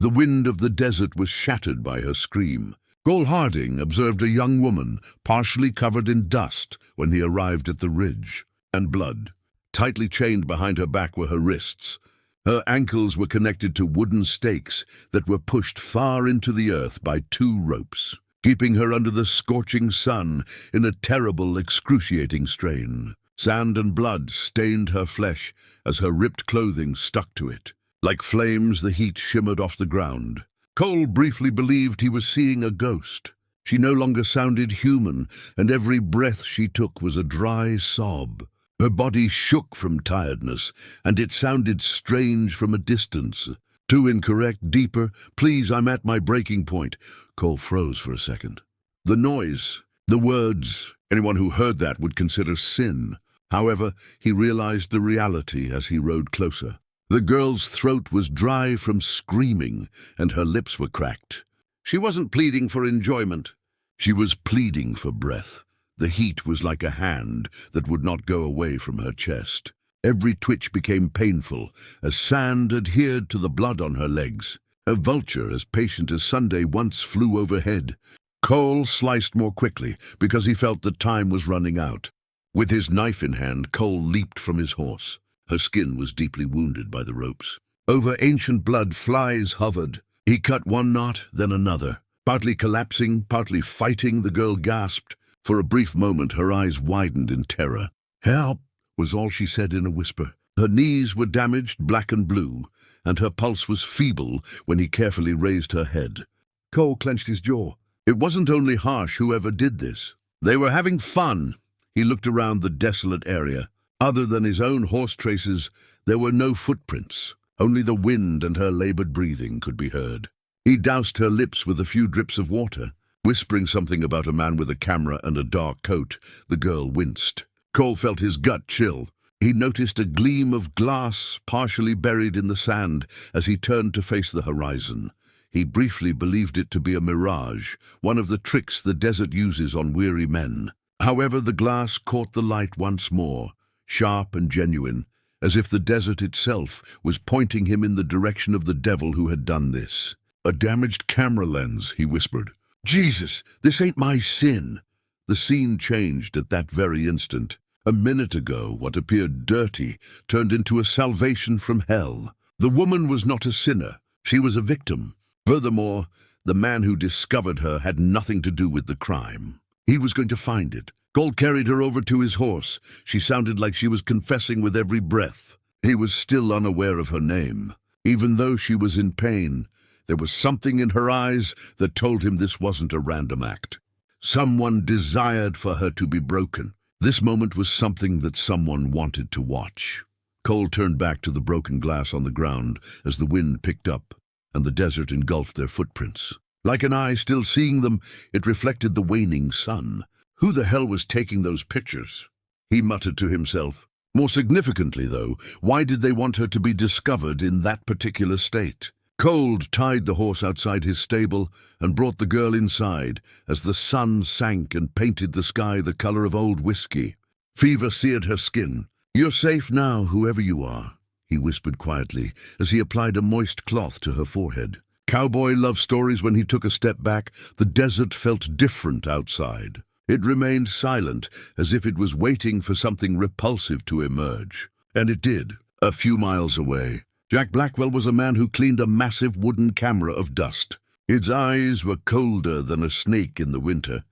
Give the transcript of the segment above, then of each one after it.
The wind of the desert was shattered by her scream. Cole Harding observed a young woman, partially covered in dust, when he arrived at the ridge, and blood. Tightly chained behind her back were her wrists. Her ankles were connected to wooden stakes that were pushed far into the earth by 2 ropes, keeping her under the scorching sun in a terrible, excruciating strain. Sand and blood stained her flesh as her ripped clothing stuck to it. Like flames, the heat shimmered off the ground. Cole briefly believed he was seeing a ghost. She no longer sounded human, and every breath she took was a dry sob. Her body shook from tiredness, and it sounded strange from a distance. Too incorrect, deeper. Please, I'm at my breaking point. Cole froze for a second. The noise, the words, anyone who heard that would consider sin. However, he realized the reality as he rode closer. The girl's throat was dry from screaming, and her lips were cracked. She wasn't pleading for enjoyment. She was pleading for breath. The heat was like a hand that would not go away from her chest. Every twitch became painful as sand adhered to the blood on her legs. A vulture as patient as Sunday once flew overhead. Cole sliced more quickly because he felt that time was running out. With his knife in hand, Cole leaped from his horse. Her skin was deeply wounded by the ropes. Over ancient blood, flies hovered. He cut one knot, then another. Partly collapsing, partly fighting, the girl gasped. For a brief moment, her eyes widened in terror. "Help!" was all she said in a whisper. Her knees were damaged, black and blue, and her pulse was feeble when he carefully raised her head. Cole clenched his jaw. It wasn't only harsh whoever did this. They were having fun. He looked around the desolate area. Other than his own horse traces, there were no footprints. Only the wind and her labored breathing could be heard. He doused her lips with a few drips of water. Whispering something about a man with a camera and a dark coat, the girl winced. Cole felt his gut chill. He noticed a gleam of glass partially buried in the sand as he turned to face the horizon. He briefly believed it to be a mirage, one of the tricks the desert uses on weary men. However, the glass caught the light once more, sharp and genuine, as if the desert itself was pointing him in the direction of the devil who had done this. "A damaged camera lens," he whispered. "Jesus, this ain't my sin." The scene changed at that very instant. A minute ago, what appeared dirty turned into a salvation from hell. The woman was not a sinner. She was a victim. Furthermore, the man who discovered her had nothing to do with the crime. He was going to find it. Cole carried her over to his horse. She sounded like she was confessing with every breath. He was still unaware of her name. Even though she was in pain, there was something in her eyes that told him this wasn't a random act. Someone desired for her to be broken. This moment was something that someone wanted to watch. Cole turned back to the broken glass on the ground as the wind picked up and the desert engulfed their footprints. Like an eye still seeing them, it reflected the waning sun. Who the hell was taking those pictures? He muttered to himself. More significantly, though, why did they want her to be discovered in that particular state? Cole tied the horse outside his stable and brought the girl inside as the sun sank and painted the sky the color of old whiskey. Fever seared her skin. "You're safe now, whoever you are," he whispered quietly as he applied a moist cloth to her forehead. Cowboy love stories. When he took a step back, the desert felt different outside. It remained silent, as if it was waiting for something repulsive to emerge. And it did, a few miles away. Jack Blackwell was a man who cleaned a massive wooden camera of dust. Its eyes were colder than a snake in the winter,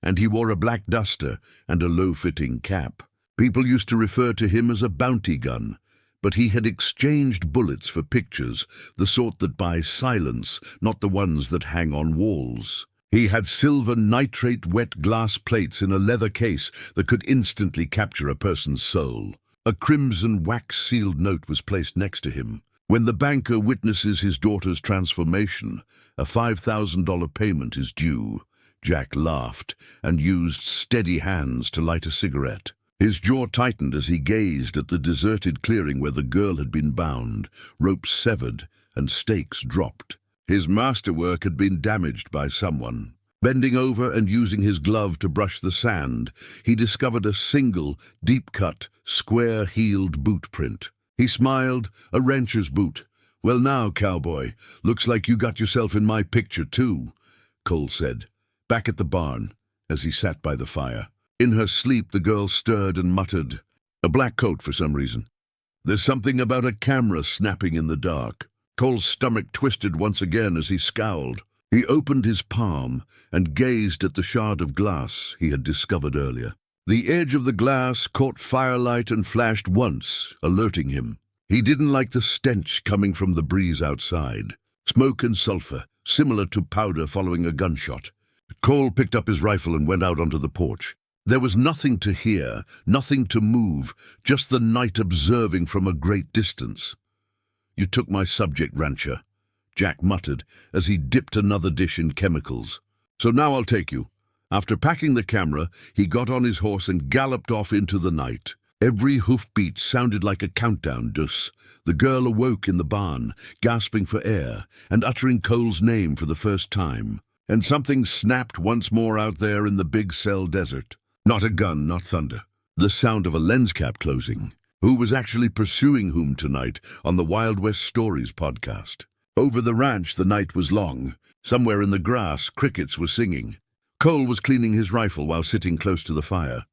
and he wore a black duster and a low-fitting cap. People used to refer to him as a bounty gun, but he had exchanged bullets for pictures, the sort that buy silence, not the ones that hang on walls. He had silver nitrate wet glass plates in a leather case that could instantly capture a person's soul. A crimson wax-sealed note was placed next to him. When the banker witnesses his daughter's transformation, a $5,000 payment is due. Jack laughed and used steady hands to light a cigarette. His jaw tightened as he gazed at the deserted clearing where the girl had been bound, ropes severed and stakes dropped. His masterwork had been damaged by someone. Bending over and using his glove to brush the sand, he discovered a single, deep-cut, square-heeled boot print. He smiled, a rancher's boot, "Well now, cowboy, looks like you got yourself in my picture too," Cole said, back at the barn, as he sat by the fire. In her sleep, the girl stirred and muttered, "A black coat for some reason. There's something about a camera snapping in the dark." Cole's stomach twisted once again as he scowled. He opened his palm and gazed at the shard of glass he had discovered earlier. The edge of the glass caught firelight and flashed once, alerting him. He didn't like the stench coming from the breeze outside. Smoke and sulfur, similar to powder following a gunshot. Cole picked up his rifle and went out onto the porch. There was nothing to hear, nothing to move, just the night observing from a great distance. "You took my subject, rancher," Jack muttered as he dipped another dish in chemicals. "So now I'll take you." After packing the camera, he got on his horse and galloped off into the night. Every hoofbeat sounded like a countdown. The girl awoke in the barn, gasping for air and uttering Cole's name for the first time. And something snapped once more out there in the big cell desert. Not a gun, not thunder. The sound of a lens cap closing. Who was actually pursuing whom tonight on the Wild West Stories podcast? Over the ranch, the night was long. Somewhere in the grass, crickets were singing. Cole was cleaning his rifle while sitting close to the fire.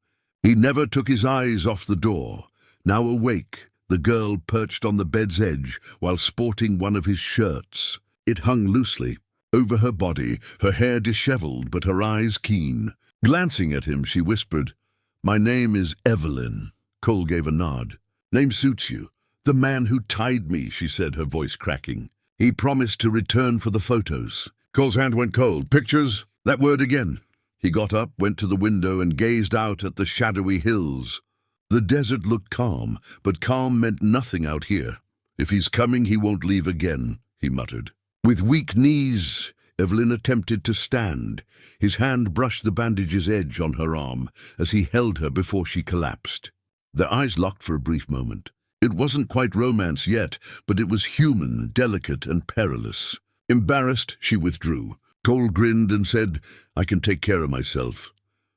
He never took his eyes off the door. Now awake, the girl perched on the bed's edge while sporting one of his shirts. It hung loosely over her body, her hair disheveled but her eyes keen. Glancing at him, she whispered, "My name is Evelyn." Cole gave a nod. "Name suits you. The man who tied me," she said, her voice cracking. "He promised to return for the photos." Cole's hand went cold. "Pictures? That word again." He got up, went to the window, and gazed out at the shadowy hills. The desert looked calm, but calm meant nothing out here. "If he's coming, he won't leave again," he muttered. With weak knees, Evelyn attempted to stand. His hand brushed the bandage's edge on her arm as he held her before she collapsed. Their eyes locked for a brief moment. It wasn't quite romance yet, but it was human, delicate, and perilous. Embarrassed, she withdrew. Cole grinned and said, "I can take care of myself."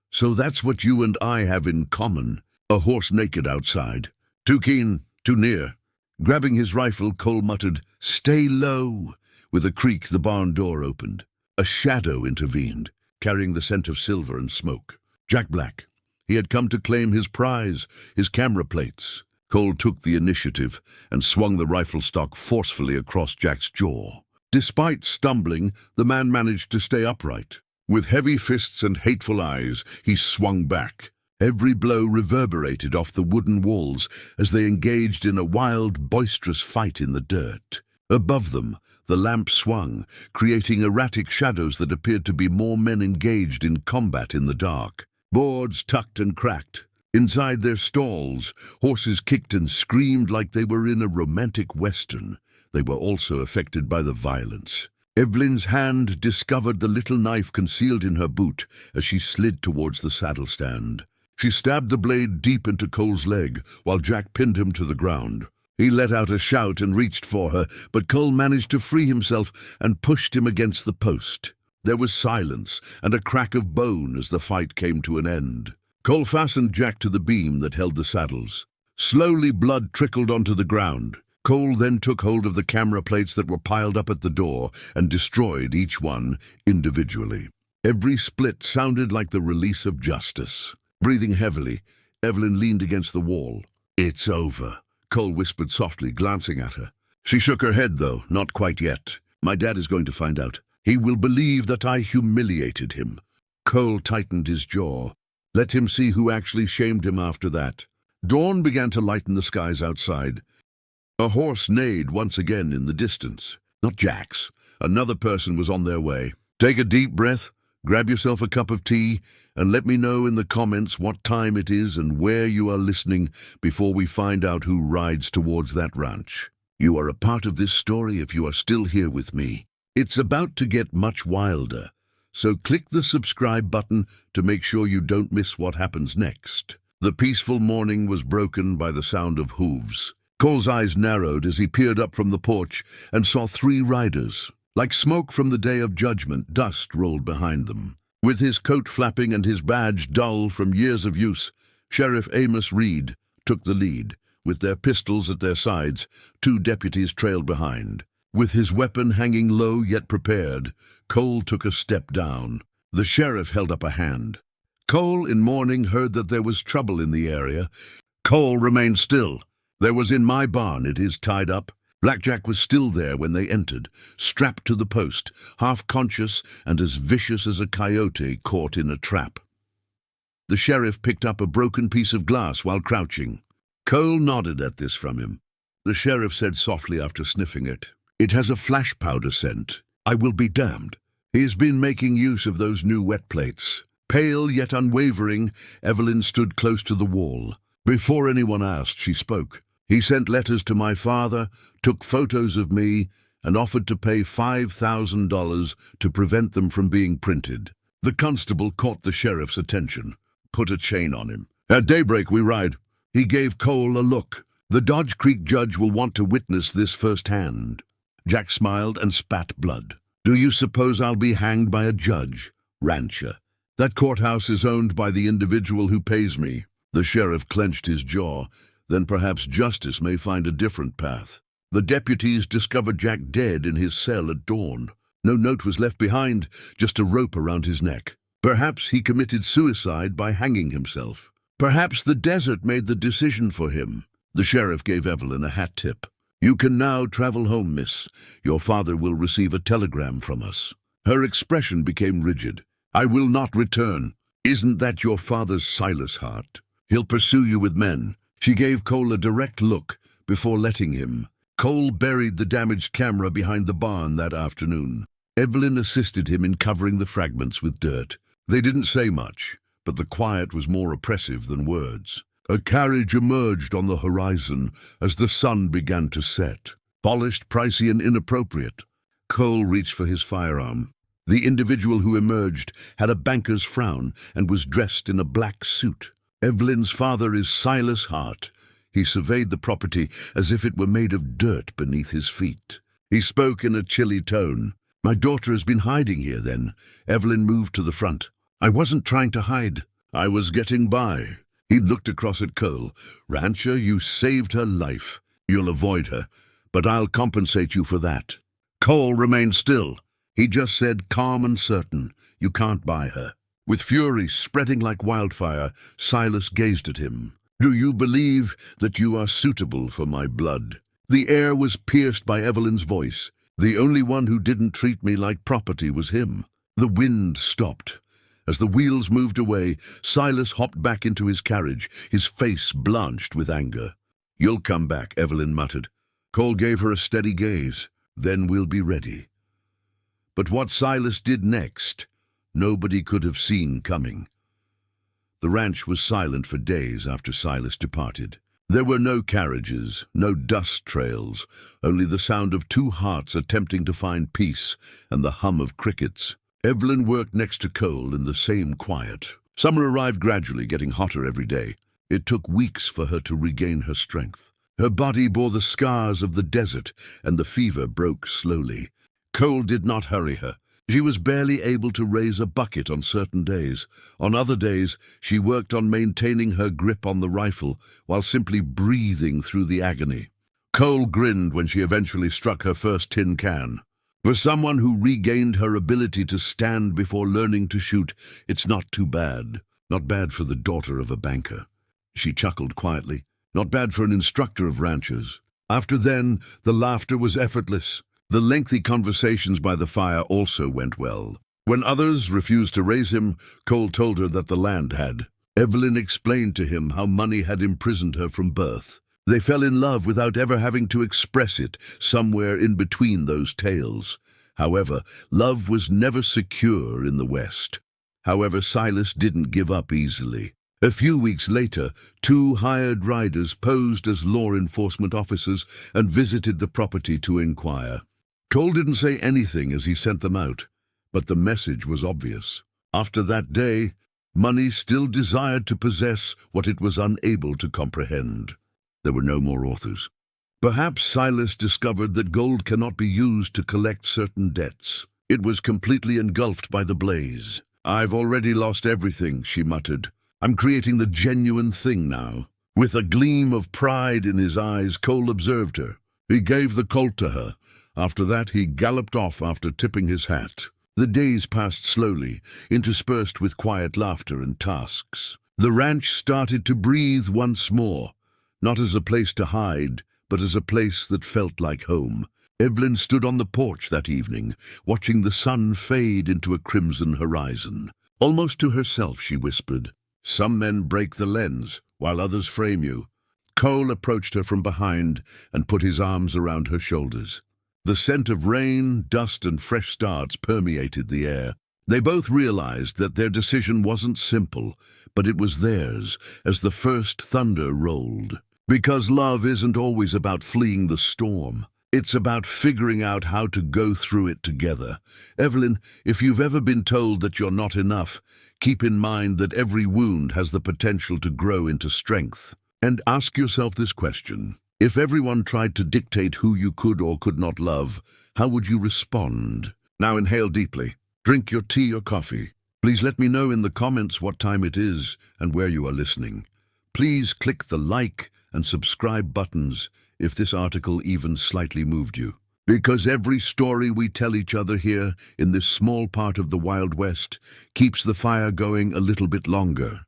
"So that's what you and I have in common. A horse naked outside. Too keen, too near." Grabbing his rifle, Cole muttered, "Stay low." With a creak, the barn door opened. A shadow intervened, carrying the scent of silver and smoke. Jack Black. He had come to claim his prize, his camera plates. Cole took the initiative and swung the rifle stock forcefully across Jack's jaw. Despite stumbling, the man managed to stay upright. With heavy fists and hateful eyes, he swung back. Every blow reverberated off the wooden walls as they engaged in a wild, boisterous fight in the dirt. Above them, the lamp swung, creating erratic shadows that appeared to be more men engaged in combat in the dark. Boards tucked and cracked. Inside their stalls, horses kicked and screamed like they were in a romantic western. They were also affected by the violence. Evelyn's hand discovered the little knife concealed in her boot as she slid towards the saddle stand. She stabbed the blade deep into Cole's leg while Jack pinned him to the ground. He let out a shout and reached for her, but Cole managed to free himself and pushed him against the post. There was silence and a crack of bone as the fight came to an end. Cole fastened Jack to the beam that held the saddles. Slowly, blood trickled onto the ground. Cole then took hold of the camera plates that were piled up at the door and destroyed each one individually. Every split sounded like the release of justice. Breathing heavily, Evelyn leaned against the wall. "It's over," Cole whispered softly, glancing at her. She shook her head, though, "Not quite yet. My dad is going to find out. He will believe that I humiliated him." Cole tightened his jaw. Let him see who actually shamed him after that. Dawn began to lighten the skies outside. A horse neighed once again in the distance. Not Jack's. Another person was on their way. Take a deep breath, grab yourself a cup of tea, and let me know in the comments what time it is and where you are listening before we find out who rides towards that ranch. You are a part of this story if you are still here with me. It's about to get much wilder, so click the subscribe button to make sure you don't miss what happens next. The peaceful morning was broken by the sound of hooves. Cole's eyes narrowed as he peered up from the porch and saw 3 riders. Like smoke from the Day of Judgment, dust rolled behind them. With his coat flapping and his badge dull from years of use, Sheriff Amos Reed took the lead, With their pistols at their sides, two deputies trailed behind. With his weapon hanging low yet prepared, Cole took a step down. The sheriff held up a hand. Cole, in mourning, heard that there was trouble in the area. Cole remained still. There was in my barn, it is tied up. Blackjack was still there when they entered, strapped to the post, half-conscious and as vicious as a coyote caught in a trap. The sheriff picked up a broken piece of glass while crouching. Cole nodded at this from him. The sheriff said softly after sniffing it, "It has a flash powder scent. I will be damned." He has been making use of those new wet plates. Pale yet unwavering, Evelyn stood close to the wall. Before anyone asked, she spoke. "He sent letters to my father, took photos of me, and offered to pay $5,000 to prevent them from being printed." The constable caught the sheriff's attention. "Put a chain on him. At daybreak we ride." He gave Cole a look. "The Dodge Creek judge will want to witness this firsthand." Jack smiled and spat blood. "Do you suppose I'll be hanged by a judge? Rancher. That courthouse is owned by the individual who pays me." The sheriff clenched his jaw. "Then perhaps justice may find a different path." The deputies discovered Jack dead in his cell at dawn. No note was left behind, just a rope around his neck. Perhaps he committed suicide by hanging himself. Perhaps the desert made the decision for him. The sheriff gave Evelyn a hat tip. "You can now travel home, miss. Your father will receive a telegram from us." Her expression became rigid. "I will not return." "Isn't that your father's Silas heart? He'll pursue you with men." She gave Cole a direct look before letting him. Cole buried the damaged camera behind the barn that afternoon. Evelyn assisted him in covering the fragments with dirt. They didn't say much, but the quiet was more oppressive than words. A carriage emerged on the horizon as the sun began to set. Polished, pricey, and inappropriate. Cole reached for his firearm. The individual who emerged had a banker's frown and was dressed in a black suit. "Evelyn's father is Silas Hart." He surveyed the property as if it were made of dirt beneath his feet. He spoke in a chilly tone. "My daughter has been hiding here, then." Evelyn moved to the front. "I wasn't trying to hide. I was getting by." He looked across at Cole. "Rancher, you saved her life. You'll avoid her, but I'll compensate you for that." Cole remained still. He just said, calm and certain, "You can't buy her." With fury spreading like wildfire, Silas gazed at him. "Do you believe that you are suitable for my blood?" The air was pierced by Evelyn's voice. "The only one who didn't treat me like property was him." The wind stopped. As the wheels moved away, Silas hopped back into his carriage, his face blanched with anger. "You'll come back," Evelyn muttered. Cole gave her a steady gaze. "Then we'll be ready." But what Silas did next, nobody could have seen coming. The ranch was silent for days after Silas departed. There were no carriages, no dust trails, only the sound of two hearts attempting to find peace and the hum of crickets. Evelyn worked next to Cole in the same quiet. Summer arrived gradually, getting hotter every day. It took weeks for her to regain her strength. Her body bore the scars of the desert, and the fever broke slowly. Cole did not hurry her. She was barely able to raise a bucket on certain days. On other days, she worked on maintaining her grip on the rifle while simply breathing through the agony. Cole grinned when she eventually struck her first tin can. For someone who regained her ability to stand before learning to shoot, it's not too bad. Not bad for the daughter of a banker. She chuckled quietly. Not bad for an instructor of ranchers. After then, the laughter was effortless. The lengthy conversations by the fire also went well. When others refused to raise him, Cole told her that the land had. Evelyn explained to him how money had imprisoned her from birth. They fell in love without ever having to express it, somewhere in between those tales. However, love was never secure in the West. However, Silas didn't give up easily. A few weeks later, two hired riders posed as law enforcement officers and visited the property to inquire. Cole didn't say anything as he sent them out, but the message was obvious. After that day, money still desired to possess what it was unable to comprehend. There were no more authors. Perhaps Silas discovered that gold cannot be used to collect certain debts. It was completely engulfed by the blaze. "I've already lost everything," she muttered. "I'm creating the genuine thing now." With a gleam of pride in his eyes, Cole observed her. He gave the colt to her. After that, he galloped off after tipping his hat. The days passed slowly, interspersed with quiet laughter and tasks. The ranch started to breathe once more, not as a place to hide, but as a place that felt like home. Evelyn stood on the porch that evening, watching the sun fade into a crimson horizon. Almost to herself, she whispered, "Some men break the lens, while others frame you." Cole approached her from behind and put his arms around her shoulders. The scent of rain, dust, and fresh starts permeated the air. They both realized that their decision wasn't simple, but it was theirs as the first thunder rolled. Because love isn't always about fleeing the storm. It's about figuring out how to go through it together. Evelyn, if you've ever been told that you're not enough, keep in mind that every wound has the potential to grow into strength. And ask yourself this question. If everyone tried to dictate who you could or could not love, how would you respond? Now inhale deeply. Drink your tea or coffee. Please let me know in the comments what time it is and where you are listening. Please click the like and subscribe buttons if this article even slightly moved you. Because every story we tell each other here in this small part of the Wild West keeps the fire going a little bit longer.